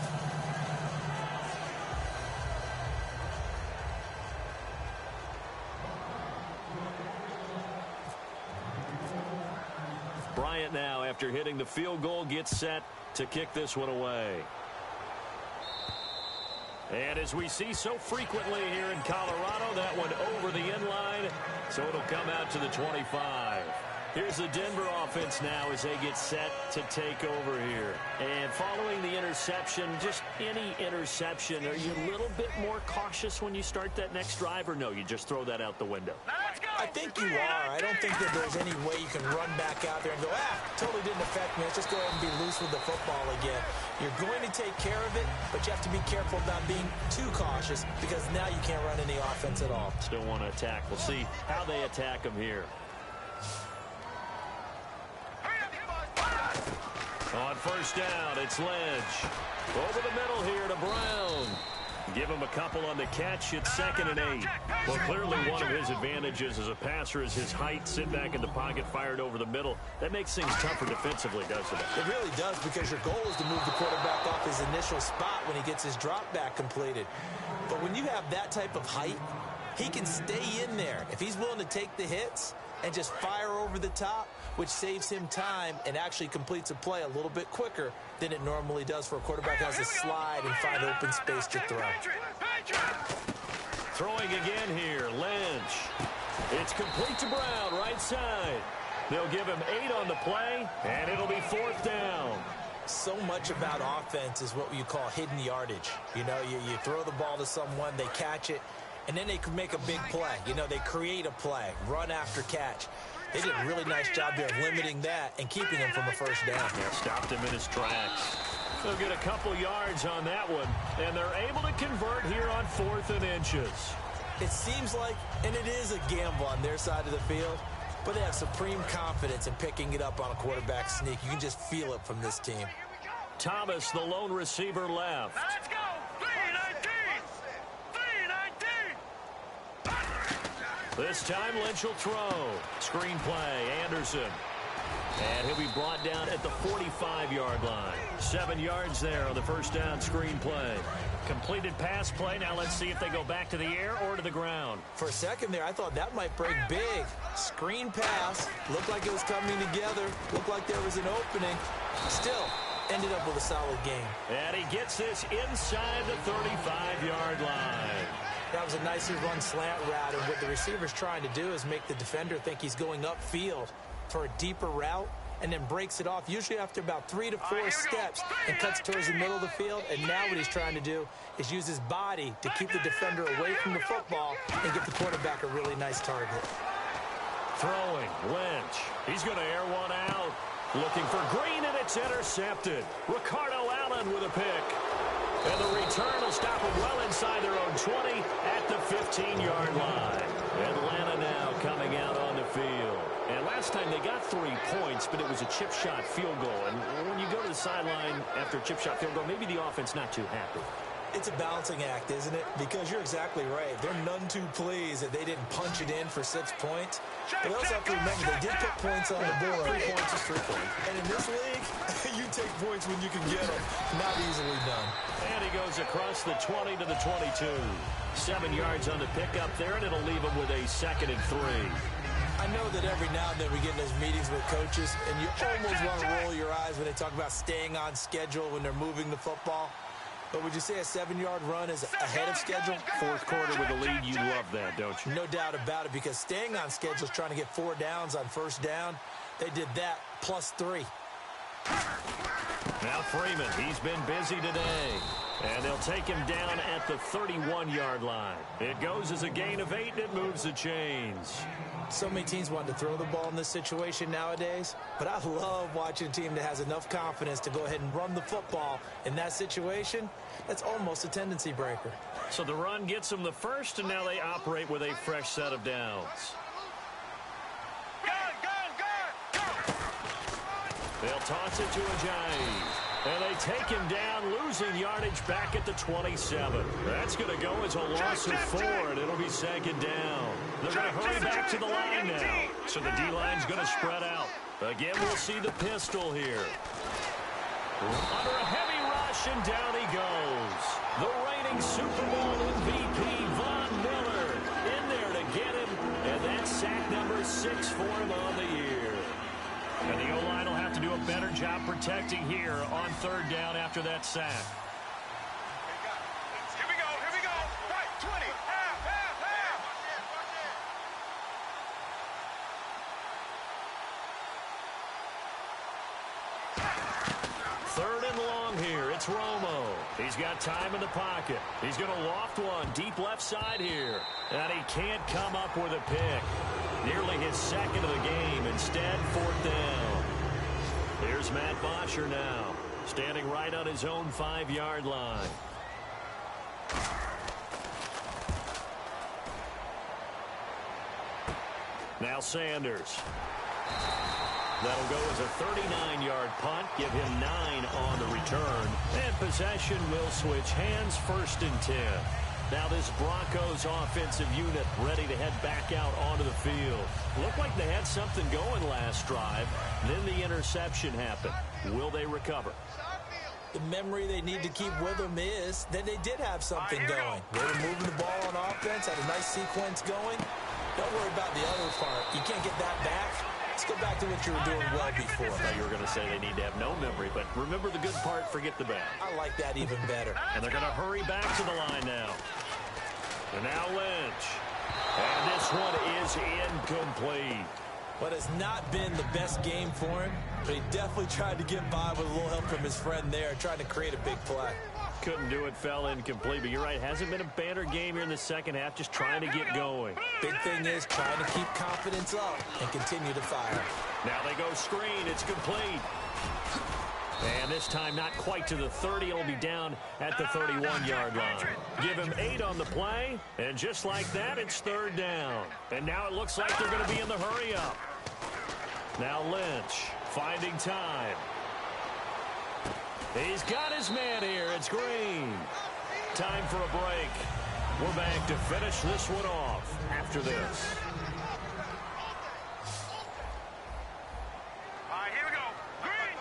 Bryant now, after hitting the field goal, gets set to kick this one away. And as we see so frequently here in Colorado, that one over the end line, so it'll come out to the 25. Here's the Denver offense now as they get set to take over here. And following the interception, just any interception, are you a little bit more cautious when you start that next drive, or no, you just throw that out the window? Let's go. I think you are. I don't think that there's any way you can run back out there and go, totally didn't affect me. Let's just go ahead and be loose with the football again. You're going to take care of it, but you have to be careful about being too cautious because now you can't run any offense at all. Still want to attack. We'll see how they attack them here. On first down, it's Ledge. Over the middle here to Brown. Give him a couple on the catch. It's 2nd and 8. Well, clearly one of his advantages as a passer is his height. Sit back in the pocket, fired over the middle. That makes things tougher defensively, doesn't it? It really does, because your goal is to move the quarterback off his initial spot when he gets his drop back completed. But when you have that type of height, he can stay in there. If he's willing to take the hits and just fire over the top, which saves him time and actually completes a play a little bit quicker than it normally does for a quarterback who has to slide and find open space to throw. Throwing again here, Lynch. It's complete to Brown, right side. They'll give him 8 on the play, and it'll be 4th down. So much about offense is what you call hidden yardage. You know, you throw the ball to someone, they catch it, and then they can make a big play. You know, they create a play, run after catch. They did a really nice job there of limiting that and keeping him from a first down. Yeah, stopped him in his tracks. They'll get a couple yards on that one, and they're able to convert here on 4th and inches. It seems like, and it is a gamble on their side of the field, but they have supreme confidence in picking it up on a quarterback sneak. You can just feel it from this team. Thomas, the lone receiver, left. Let's go. 3-19. 3-19. This time, Lynch will throw. Screen play, Anderson. And he'll be brought down at the 45-yard line. 7 yards there on the first down screen play. Completed pass play. Now let's see if they go back to the air or to the ground. For a second there, I thought that might break big. Screen pass. Looked like it was coming together. Looked like there was an opening. Still, ended up with a solid game. And he gets this inside the 35-yard line. That was a nicely run slant route, and what the receiver's trying to do is make the defender think he's going upfield for a deeper route, and then breaks it off, usually after about 3 to 4 steps, and cuts towards the middle of the field. And now what he's trying to do is use his body to keep the defender away from the football and give the quarterback a really nice target. Throwing, Lynch. He's going to air one out. Looking for Green, and it's intercepted. Ricardo Allen with a pick. And the return will stop them well inside their own 20 at the 15-yard line. Atlanta now coming out on the field. And last time they got 3 points, but it was a chip shot field goal. And when you go to the sideline after a chip shot field goal, maybe the offense not too happy. It's a balancing act, isn't it? Because you're exactly right. They're none too pleased that they didn't punch it in for 6 points. But they also have to remember they did put points on the board. 3 points is 3 points. And in this league, you take points when you can get them. Not easily done. And he goes across the 20 to the 22. 7 yards on the pickup there, and it'll leave him with a 2nd and 3. I know that every now and then we get in those meetings with coaches, and you almost want to roll your eyes when they talk about staying on schedule when they're moving the football. But would you say a 7-yard run is ahead of schedule? Fourth quarter with a lead, you love that, don't you? No doubt about it, because staying on schedule is trying to get 4 downs on first down. They did that plus 3. Now Freeman, he's been busy today. And they'll take him down at the 31-yard line. It goes as a gain of 8, and it moves the chains. So many teams want to throw the ball in this situation nowadays, but I love watching a team that has enough confidence to go ahead and run the football. In that situation, that's almost a tendency breaker. So the run gets them the first, and now they operate with a fresh set of downs. They'll toss it to Ajayi. And they take him down, losing yardage back at the 27. That's going to go as a loss of 4, and it'll be 2nd down. They're going to hurry back to the line now. So the D-line's going to spread out. Again, we'll see the pistol here. Under a heavy rush, and down he goes. The reigning Super Bowl MVP, Von Miller, in there to get him. And that's sack number 6 for him on the year. And the O-line will have to do a better job protecting here on 3rd down after that sack. Here we go. Right, 20. Half. 3rd and long here. It's Romo. He's got time in the pocket. He's going to loft one deep left side here. And he can't come up with a pick. Nearly his 2nd of the game. Instead, 4th down. Here's Matt Bosher now, standing right on his own 5-yard line. Now Sanders. That'll go as a 39-yard punt, give him 9 on the return. And possession will switch hands, 1st and 10. Now this Broncos offensive unit ready to head back out onto the field. Looked like they had something going last drive. Then the interception happened. Will they recover? The memory they need to keep with them is that they did have something going. They were moving the ball on offense, had a nice sequence going. Don't worry about the other part. You can't get that back. Let's go back to what you were doing well before. I thought you were going to say they need to have no memory, but remember the good part, forget the bad. I like that even better. And they're going to hurry back to the line now. And now Lynch. And this one is incomplete. But it's not been the best game for him, but he definitely tried to get by with a little help from his friend there, trying to create a big play. Couldn't do it, fell incomplete. But you're right, hasn't been a banner game here in the second half, just trying to get going. Big thing is trying to keep confidence up and continue to fire. Now they go screen. It's complete. And this time not quite to the 30. It'll be down at the 31-yard line. Give him 8 on the play. And just like that, it's 3rd down. And now it looks like they're going to be in the hurry-up. Now Lynch finding time. He's got his man here. It's Green. Time for a break. We're back to finish this one off after this. All right, here we go. Green.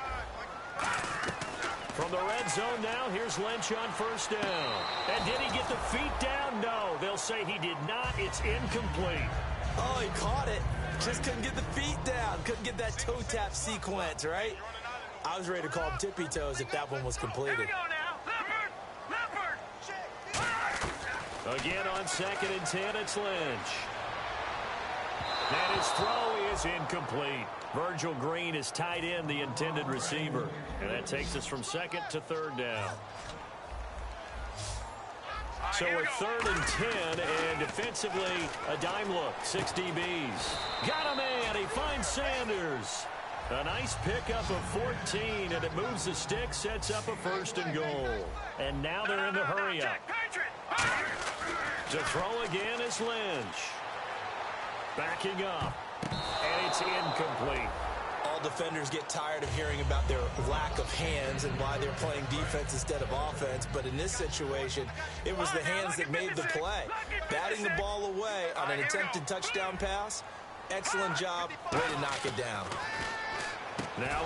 From the red zone now, here's Lynch on 1st down. And did he get the feet down? No, they'll say he did not. It's incomplete. Oh, he caught it. Just couldn't get the feet down. Couldn't get that toe tap sequence, right? I was ready to call tippy toes if that one was completed. Here we go now. Leopard. Again on 2nd and 10, it's Lynch. And his throw is incomplete. Virgil Green is tied in the intended receiver. And that takes us from 2nd to 3rd down. So a 3rd and 10, and defensively, a dime look. 6 DBs. Got a man. He finds Sanders. A nice pickup of 14, and it moves the stick, sets up a 1st and goal. And now they're in the hurry-up. To throw again is Lynch. Backing up, and it's incomplete. All defenders get tired of hearing about their lack of hands and why they're playing defense instead of offense. But in this situation, it was the hands that made the play. Batting the ball away on an attempted touchdown pass, excellent job, way to knock it down. Now,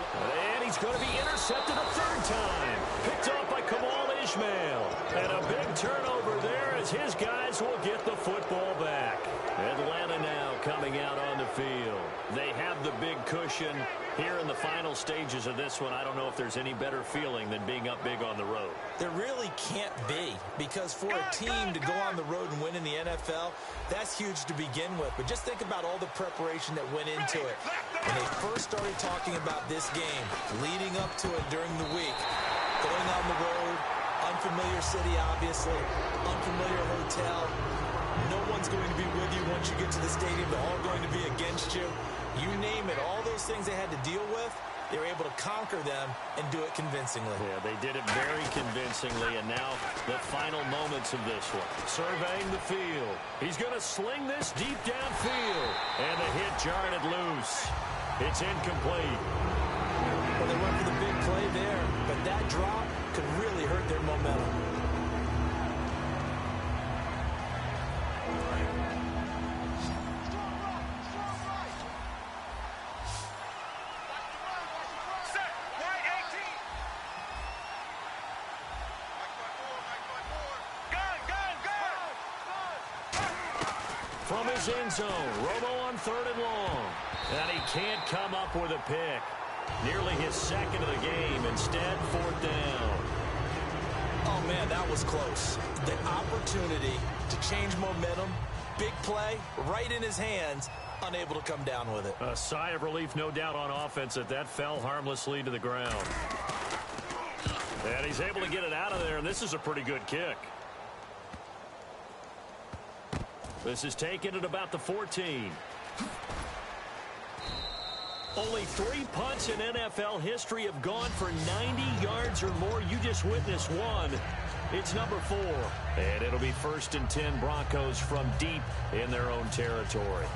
and he's going to be intercepted a 3rd time. Picked off by Kamal Ishmael. And a big turnover there as his guys will get the football back. Atlanta now coming out on the field. They have the big cushion here in the final stages of this one. I don't know if there's any better feeling than being up big on the road. There really can't be, because for a team to go on the road and win in the NFL, that's huge to begin with. But just think about all the preparation that went into it. When they first started talking about this game, leading up to it during the week, going on the road, unfamiliar city, obviously, unfamiliar hotel. No one's going to be with you once you get to the stadium. They're all going to be against you. You name it, all those things they had to deal with, they were able to conquer them and do it convincingly. Yeah, they did it very convincingly, and now the final moments of this one. Surveying the field. He's going to sling this deep downfield, and the hit jarred it loose. It's incomplete. Well, they went for the big play there, but that drop could really hurt their momentum. From his end zone, Romo on 3rd and long. And he can't come up with a pick. Nearly his 2nd of the game. Instead, 4th down. Oh, man, that was close. The opportunity to change momentum, big play, right in his hands, unable to come down with it. A sigh of relief, no doubt, on offense that fell harmlessly to the ground. And he's able to get it out of there, and this is a pretty good kick. This is taken at about the 14. Only 3 punts in NFL history have gone for 90 yards or more. You just witnessed one. It's number 4. And it'll be 1st and 10, Broncos from deep in their own territory.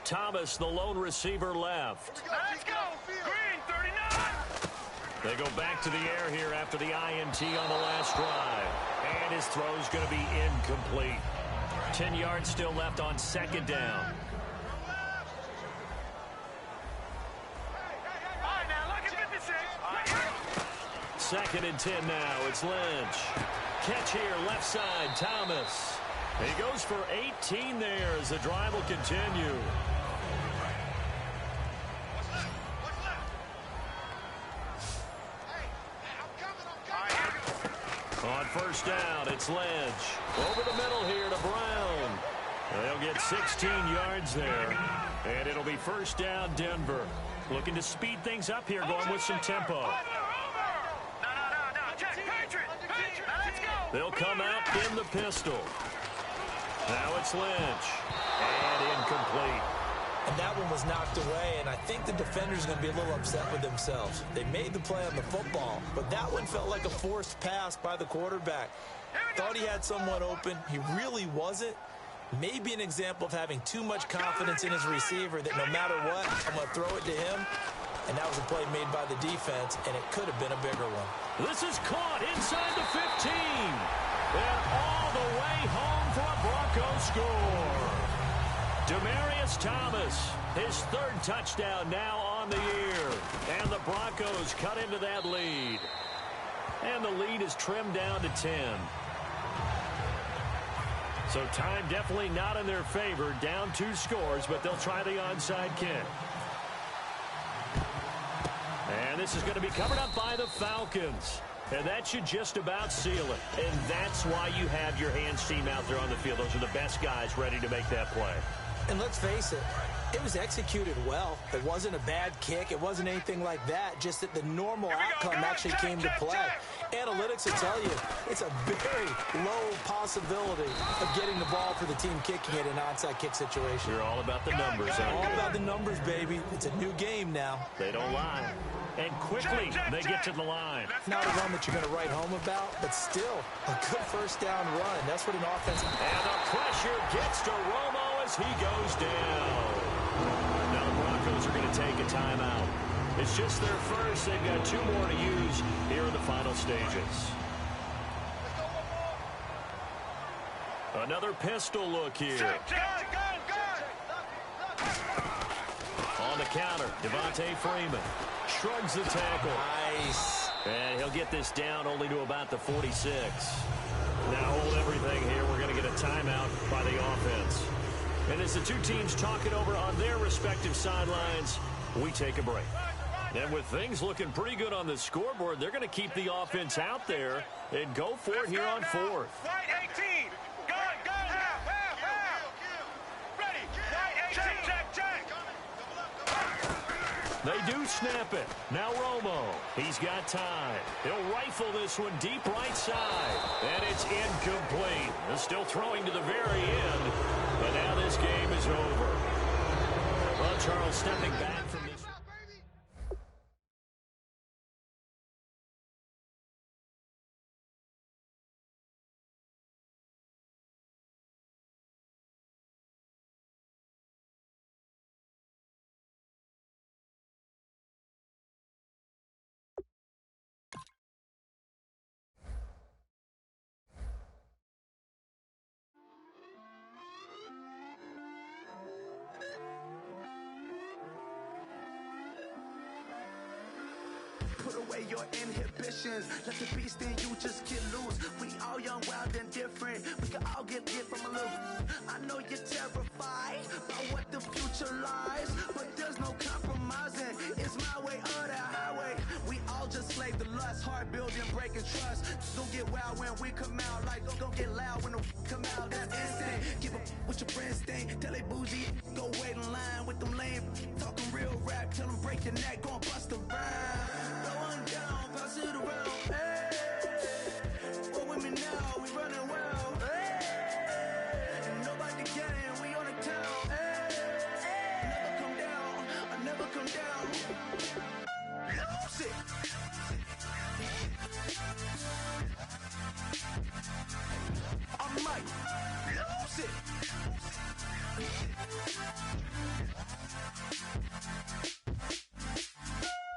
Thomas, the lone receiver, left. Let's go. Green, 39. They go back to the air here after the INT on the last drive. And his throw's going to be incomplete. 10 yards still left on 2nd down. All right, now look at 56. 2nd and 10 now. It's Lynch. Catch here, left side, Thomas. He goes for 18 there as the drive will continue. On 1st down, it's Lynch. Over the middle here to Brown. They'll get 16 yards there. And it'll be 1st down, Denver. Looking to speed things up here, going with some tempo. No. Check. Patriot. Now let's go. They'll come out in the pistol. Now it's Lynch. And incomplete. And that one was knocked away, and I think the defender's going to be a little upset with themselves. They made the play on the football, but that one felt like a forced pass by the quarterback. Thought he had someone open. He really wasn't. Maybe an example of having too much confidence in his receiver that no matter what, I'm going to throw it to him. And that was a play made by the defense, and it could have been a bigger one. This is caught inside the 15. And all the way home for a Broncos score. Demaryius Thomas, his 3rd touchdown now on the year. And the Broncos cut into that lead. And the lead is trimmed down to 10. So time definitely not in their favor. Down 2 scores, but they'll try the onside kick. And this is going to be covered up by the Falcons. And that should just about seal it. And that's why you have your hands team out there on the field. Those are the best guys ready to make that play. And let's face it, it was executed well. It wasn't a bad kick. It wasn't anything like that. Just that the normal outcome actually came to play. Analytics will tell you it's a very low possibility of getting the ball for the team kicking it in an onside kick situation. You're all about the numbers. All about the numbers, baby. It's a new game now. They don't lie. And quickly, they get to the line. Not a run that you're going to write home about, but still a good first down run. That's what an offensive... And the pressure gets to Romo as he goes down. Now the Broncos are going to take a timeout. It's just their first. They've got 2 more to use here in the final stages. Another pistol look here. On the counter, Devontae Freeman shrugs the tackle. Nice. And he'll get this down only to about the 46. Now hold everything here. We're going to get a timeout by the offense. And as the 2 teams talk it over on their respective sidelines, we take a break. And with things looking pretty good on the scoreboard, they're going to keep the offense out there and go for it here on 4th. Right 18. Go, half. Ready. Right 18. Check. They do snap it. Now Romo. He's got time. He'll rifle this one deep right side. And it's incomplete. They're still throwing to the very end. But now this game is over. Well, Charles stepping back from this. Put away your inhibitions. Let the beast in you just get loose. We all young, wild, and different. We can all get from a little. I know you're terrified by what the future lies, but there's no compromising. It's my way or the highway. We all just slave the lust, heart building, breaking trust. Don't get wild when we come out. Like don't get loud when the come out. That's instant. Give up what your friends think. Tell they bougie. Go wait in line with them lame. Talking real rap. Tell them break your neck. Go and bust a rhyme. Down, pass it around, hey. What with me now, we running well, hey. And nobody can, we on the town, hey. Never come down, I never come down. Lose it. I might lose it.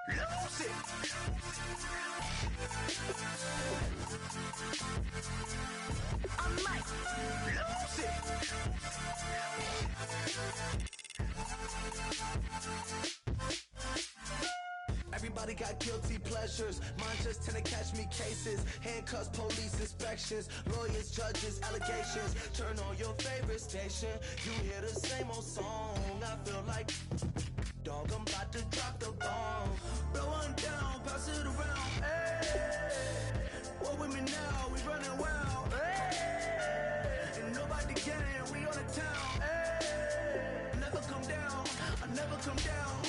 Lose it. I might lose it. Everybody got guilty pleasures. Mine just tend to catch me cases. Handcuffs, police inspections, lawyers, judges, allegations. Turn on your favorite station. You hear the same old song. I feel like dog, I'm about to drop the bomb. Blow one down, pass it around. Hey, what with me now? We running wild. Hey, and nobody can. We on the town. Hey, never come down. I never come down.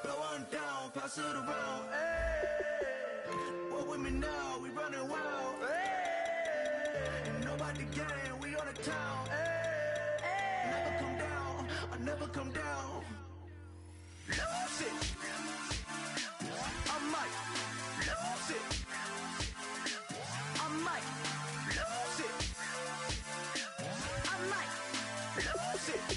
Blow one down, pass it around. Hey, what with me now? We running wild. Hey, and nobody can. We on the town. Hey, never come down. I never come down. Lose it. I might lose it. I might lose it. I might lose it.